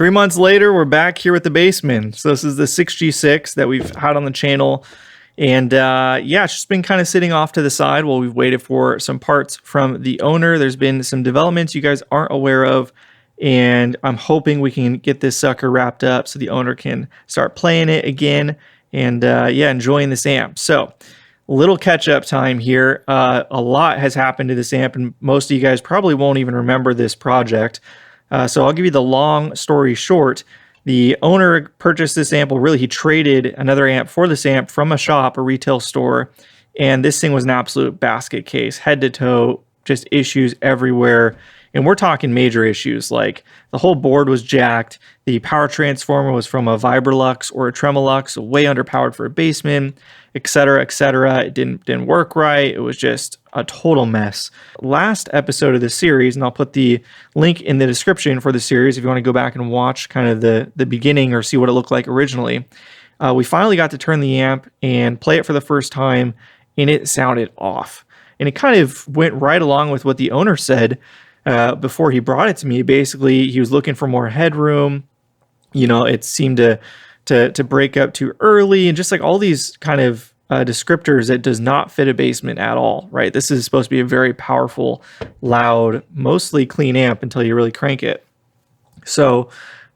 3 months later, we're back here with the Bassman. So this is the 6G6 that we've had on the channel. And yeah, it's just been kind of sitting off to the side while we've waited for some parts from the owner. There's been some developments you guys aren't aware of. And I'm hoping we can get this sucker wrapped up so the owner can start playing it again. And yeah, enjoying this amp. So little catch-up time here. A lot has happened to this amp, and most of you guys probably won't even remember this project. So I'll give you the long story short. The owner purchased this amp. Well, really, he traded another amp for this amp from a shop, a retail store. And this thing was an absolute basket case, head to toe, just issues everywhere. And we're talking major issues, like the whole board was jacked. The power transformer was from a Vibrolux or a Tremolux, way underpowered for a Bassman, etc., etc. It didn't work right. It was just a total mess. Last episode of the series, and I'll put the link in the description for the series if you want to go back and watch kind of the beginning or see what it looked like originally. We finally got to turn the amp and play it for the first time, and it sounded off. And it kind of went right along with what the owner said before he brought it to me. Basically, he was looking for more headroom. You know, it seemed to break up too early, and just like all these kind of descriptors that does not fit a Bassman at all, right? This is supposed to be a very powerful, loud, mostly clean amp until you really crank it. So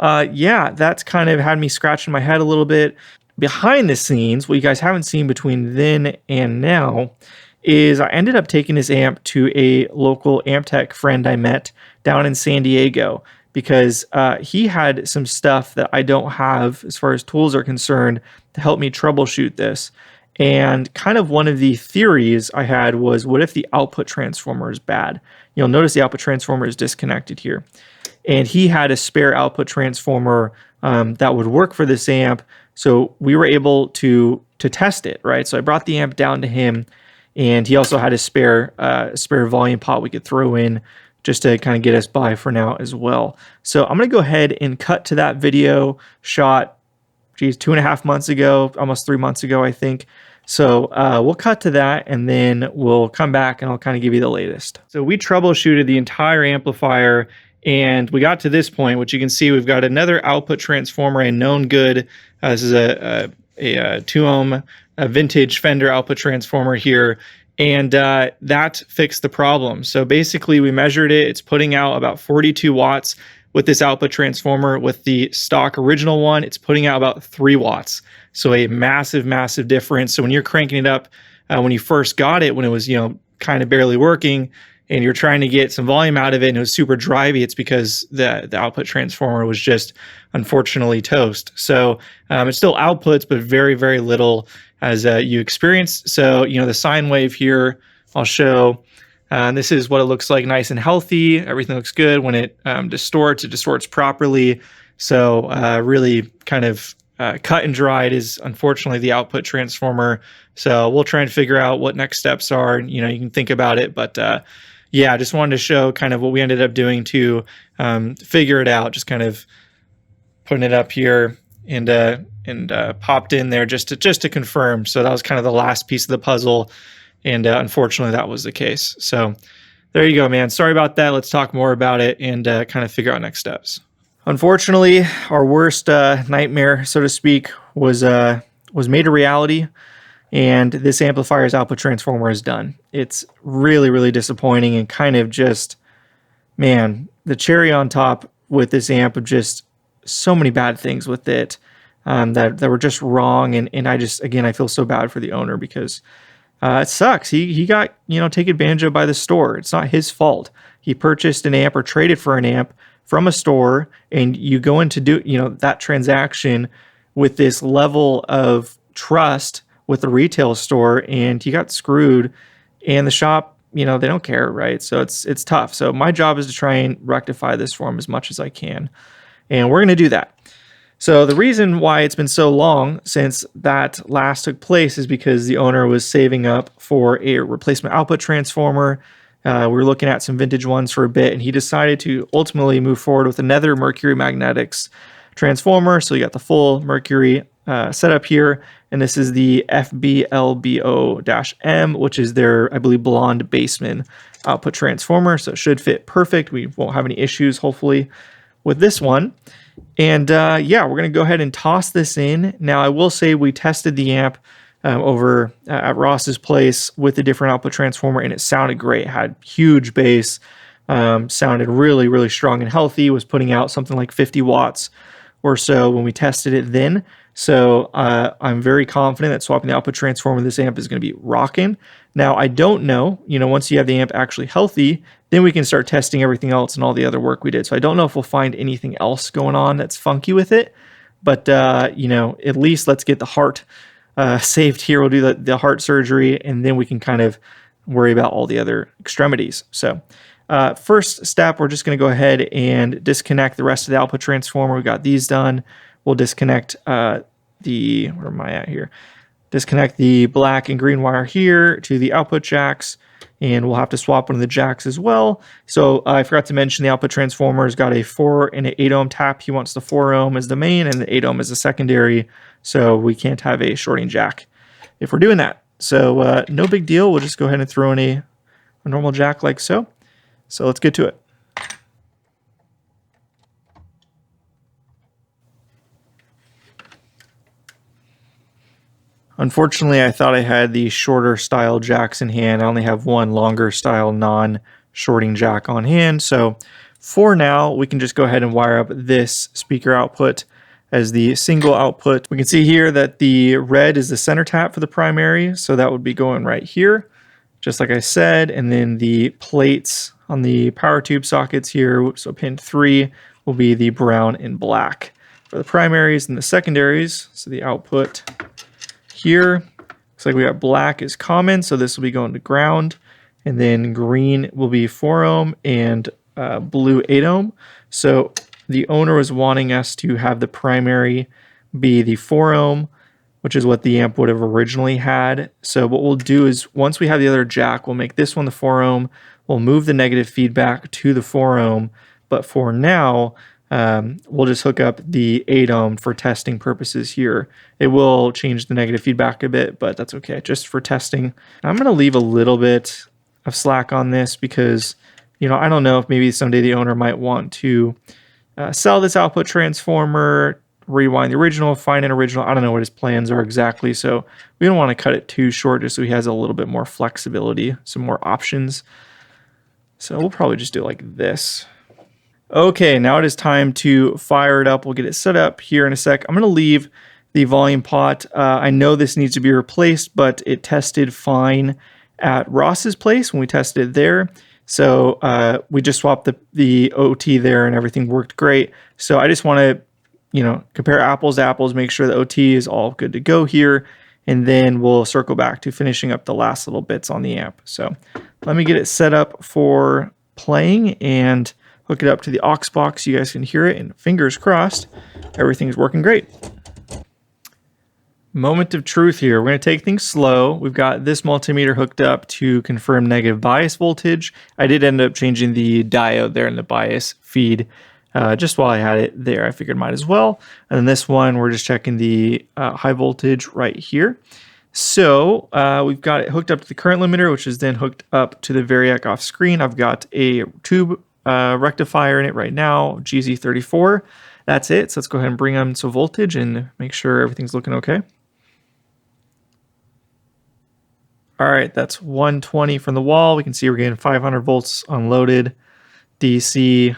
yeah, that's kind of had me scratching my head a little bit. Behind the scenes, what you guys haven't seen between then and now is I ended up taking this amp to a local amp tech friend I met down in San Diego, because he had some stuff that I don't have as far as tools are concerned to help me troubleshoot this. And kind of one of the theories I had was, what if the output transformer is bad? You'll notice the output transformer is disconnected here. And he had a spare output transformer that would work for this amp. So we were able to test it, right? So I brought the amp down to him, and he also had a spare volume pot we could throw in just to kind of get us by for now as well. So I'm going to go ahead and cut to that video shot, 2.5 months ago, almost 3 months ago, I think. So we'll cut to that, and then we'll come back and I'll kind of give you the latest. So we troubleshooted the entire amplifier, and we got to this point, which you can see we've got another output transformer, a known good. This is a 2 ohm vintage Fender output transformer here. And that fixed the problem. So basically we measured it. It's putting out about 42 watts with this output transformer. With the stock original one, it's putting out about 3 watts. So a massive, massive difference. So when you're cranking it up, when you first got it, when it was, kind of barely working, and you're trying to get some volume out of it and it was super drivey, it's because the output transformer was just unfortunately toast. So it still outputs, but very, very little as you experience. So, the sine wave here, I'll show. This is what it looks like, nice and healthy. Everything looks good. When it distorts, it distorts properly. So really kind of cut and dried is unfortunately the output transformer. So we'll try and figure out what next steps are. You can think about it, but yeah, I just wanted to show kind of what we ended up doing to figure it out. Just kind of putting it up here and popped in there just to confirm. So that was kind of the last piece of the puzzle, and unfortunately that was the case. So there you go, man. Sorry about that. Let's talk more about it and kind of figure out next steps. Unfortunately, our worst nightmare, so to speak, was made a reality, and this amplifier's output transformer is done. It's really, really disappointing, and kind of just, man, the cherry on top with this amp of just so many bad things with it that were just wrong. And I just, again, I feel so bad for the owner, because it sucks. He got, taken advantage of by the store. It's not his fault. He purchased an amp or traded for an amp from a store, and you go into that transaction with this level of trust with the retail store, and he got screwed, and the shop, they don't care, right? So it's tough. So my job is to try and rectify this for him as much as I can, and we're going to do that. So the reason why it's been so long since that last took place is because the owner was saving up for a replacement output transformer. We were looking at some vintage ones for a bit, and he decided to ultimately move forward with another Mercury Magnetics transformer. So you got the full Mercury setup here, and this is the FBLBO-M, which is their, I believe, blonde Bassman output transformer. So it should fit perfect. We won't have any issues, hopefully, with this one. And yeah, we're going to go ahead and toss this in. Now, I will say we tested the amp over at Ross's place with a different output transformer, and it sounded great. It had huge bass, sounded really, really strong and healthy, was putting out something like 50 watts or so when we tested it then. So I'm very confident that swapping the output transformer, this amp is going to be rocking. Now, I don't know, once you have the amp actually healthy, then we can start testing everything else and all the other work we did. So I don't know if we'll find anything else going on that's funky with it, but at least let's get the heart saved here. We'll do the heart surgery, and then we can kind of worry about all the other extremities. So first step, we're just going to go ahead and disconnect the rest of the output transformer. We got these done. We'll disconnect where am I at here? Disconnect the black and green wire here to the output jacks, and we'll have to swap one of the jacks as well. So I forgot to mention the output transformer has got a 4 and an 8 ohm tap. He wants the 4 ohm as the main and the 8 ohm as the secondary, so we can't have a shorting jack if we're doing that. So no big deal. We'll just go ahead and throw in a normal jack like so. So let's get to it. Unfortunately, I thought I had the shorter style jacks in hand. I only have one longer style non-shorting jack on hand. So for now, we can just go ahead and wire up this speaker output as the single output. We can see here that the red is the center tap for the primary. So that would be going right here, just like I said. And then the plates on the power tube sockets here, so pin 3 will be the brown and black for the primaries, and the secondaries, so the output here, looks like we got black is common, so this will be going to ground, and then green will be 4 ohm and blue 8 ohm. So the owner was wanting us to have the primary be the 4 ohm, which is what the amp would have originally had. So what we'll do is once we have the other jack, we'll make this one the 4 ohm, we'll move the negative feedback to the 4 ohm, but for now, we'll just hook up the 8 ohm for testing purposes here. It will change the negative feedback a bit, but that's okay, just for testing. I'm going to leave a little bit of slack on this because, I don't know if maybe someday the owner might want to sell this output transformer, rewind the original, find an original. I don't know what his plans are exactly, so we don't want to cut it too short just so he has a little bit more flexibility, some more options. So we'll probably just do it like this. Okay, now it is time to fire it up. We'll get it set up here in a sec. I'm going to leave the volume pot. I know this needs to be replaced, but it tested fine at Ross's place when we tested it there. So we just swapped the OT there and everything worked great. So I just want to, compare apples to apples, make sure the OT is all good to go here, and then we'll circle back to finishing up the last little bits on the amp. So let me get it set up for playing and hook it up to the aux box so you guys can hear it, and fingers crossed, everything's working great. Moment of truth here. We're going to take things slow. We've got this multimeter hooked up to confirm negative bias voltage. I did end up changing the diode there in the bias feed just while I had it there. I figured might as well. And then this one, we're just checking the high voltage right here. So we've got it hooked up to the current limiter, which is then hooked up to the Variac off screen. I've got a tube rectifier in it right now, GZ34. That's it. So let's go ahead and bring on some voltage and make sure everything's looking okay. All right, that's 120 from the wall. We can see we're getting 500 volts unloaded DC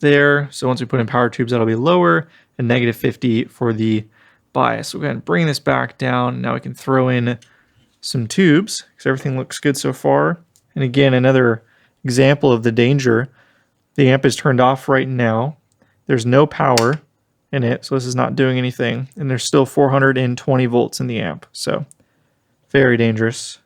there. So once we put in power tubes, that'll be lower, and negative 50 for the bias. So we'll go ahead and bring this back down. Now we can throw in some tubes because everything looks good so far. And again, another example of the danger. The amp is turned off right now. There's no power in it, so this is not doing anything. And there's still 420 volts in the amp. So very dangerous.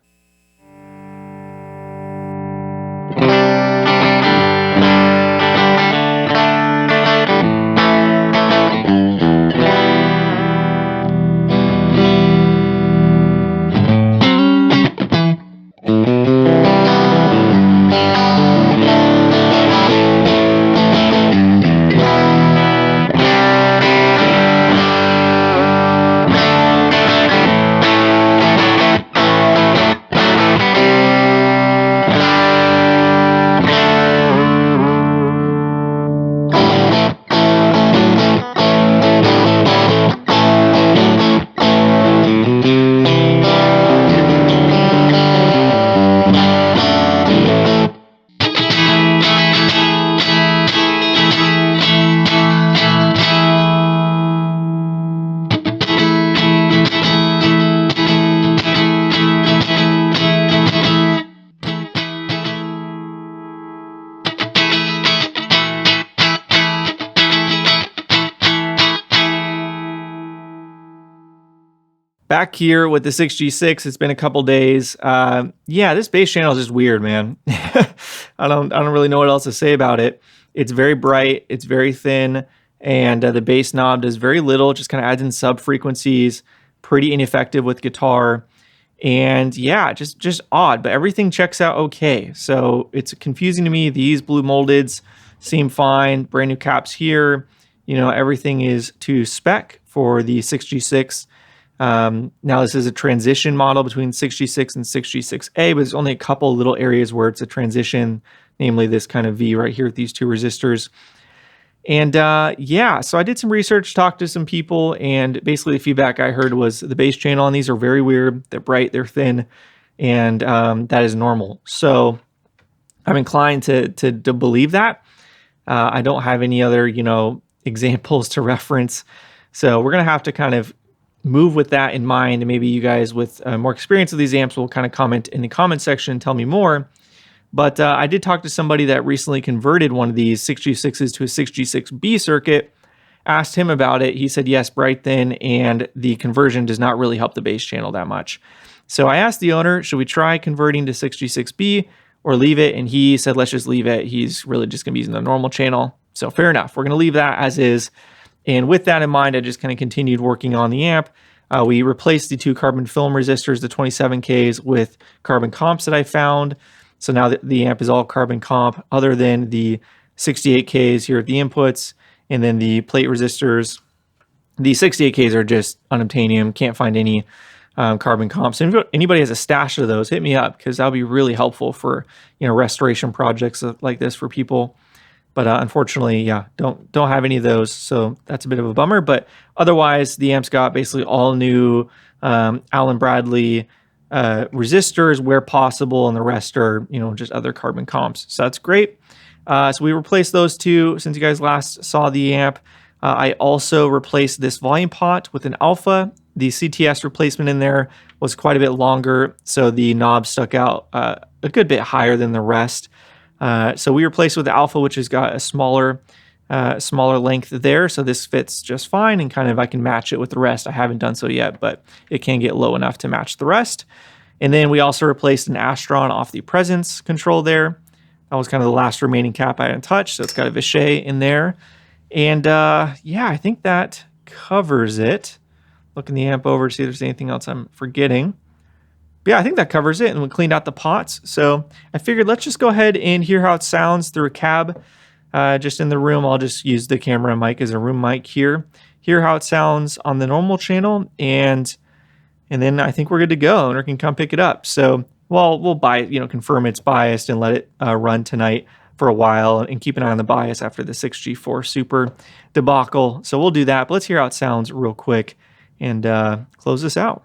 back here with the 6G6. It's been a couple days. Yeah, this bass channel is just weird, man. I don't really know what else to say about it. It's very bright, it's very thin, and the bass knob does very little. It just kind of adds in sub frequencies. Pretty ineffective with guitar. And yeah, just odd, but everything checks out okay. So it's confusing to me. These blue moldeds seem fine. Brand new caps here. You know, everything is to spec for the 6G6. Now this is a transition model between 6G6 and 6G6A, but there's only a couple little areas where it's a transition, namely this kind of V right here with these two resistors. And yeah, so I did some research, talked to some people, and basically the feedback I heard was the bass channel on these are very weird. They're bright, they're thin, and that is normal. So I'm inclined to believe that. I don't have any other, you know, examples to reference. So we're going to have to kind of move with that in mind. And maybe you guys with more experience with these amps will kind of comment in the comment section and tell me more. But I did talk to somebody that recently converted one of these 6G6s to a 6G6B circuit, asked him about it. He said, yes, bright thin, and the conversion does not really help the bass channel that much. So I asked the owner, should we try converting to 6G6B or leave it? And he said, let's just leave it. He's really just going to be using the normal channel. So fair enough. We're going to leave that as is. And with that in mind, I just kind of continued working on the amp. We replaced the two carbon film resistors, the 27Ks, with carbon comps that I found. So now the amp is all carbon comp, other than the 68Ks here at the inputs, and then the plate resistors. The 68Ks are just unobtainium, can't find any carbon comps. And if anybody has a stash of those, hit me up, because that'll be really helpful for, you know, restoration projects like this for people. But unfortunately, yeah, don't have any of those, so that's a bit of a bummer. But otherwise, the amp's got basically all new Allen Bradley resistors where possible, and the rest are, you know, just other carbon comps. So that's great. So we replaced those two since you guys last saw the amp. I also replaced this volume pot with an alpha. The CTS replacement in there was quite a bit longer, so the knob stuck out a good bit higher than the rest. So we replaced with the alpha, which has got a smaller length there. So this fits just fine, and kind of I can match it with the rest. I haven't done so yet, but it can get low enough to match the rest. And then we also replaced an Astron off the presence control there. That was kind of the last remaining cap I hadn't touched. So it's got a Vichet in there. And yeah, I think that covers it. Looking the amp over to see if there's anything else I'm forgetting. But yeah, I think that covers it, and we cleaned out the pots. So I figured let's just go ahead and hear how it sounds through a cab. Just in the room, I'll just use the camera mic as a room mic here. Hear how it sounds on the normal channel, and then I think we're good to go, and we can come pick it up. So we'll confirm it's biased and let it run tonight for a while, and keep an eye on the bias after the 6G4 Super debacle. So we'll do that, but let's hear how it sounds real quick and close this out.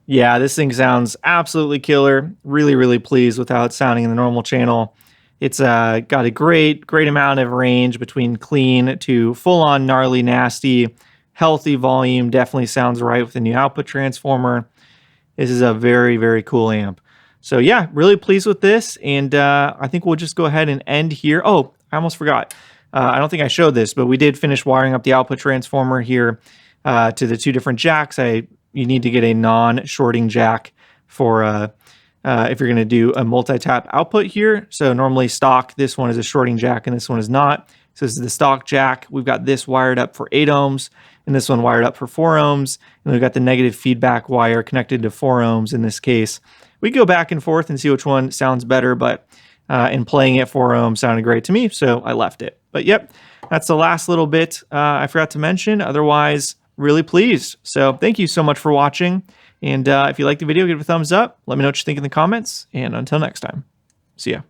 Yeah, this thing sounds absolutely killer. Really, really pleased with how it's sounding in the normal channel. It's got a great amount of range between clean to full-on gnarly, nasty, healthy volume. Definitely sounds right with the new output transformer. This is a very cool amp. So yeah, really pleased with this, and I think we'll just go ahead and end here. Oh, I almost forgot. I don't think I showed this, but we did finish wiring up the output transformer here to the two different jacks. You need to get a non-shorting jack for if you're going to do a multi-tap output here. So normally stock, this one is a shorting jack and this one is not. So this is the stock jack. We've got this wired up for 8 ohms and this one wired up for 4 ohms. And we've got the negative feedback wire connected to 4 ohms in this case. We go back and forth and see which one sounds better, but in playing it, 4 ohms sounded great to me, so I left it. But yep, that's the last little bit I forgot to mention. Otherwise, really pleased. So thank you so much for watching. And if you liked the video, give it a thumbs up. Let me know what you think in the comments. And until next time, see ya.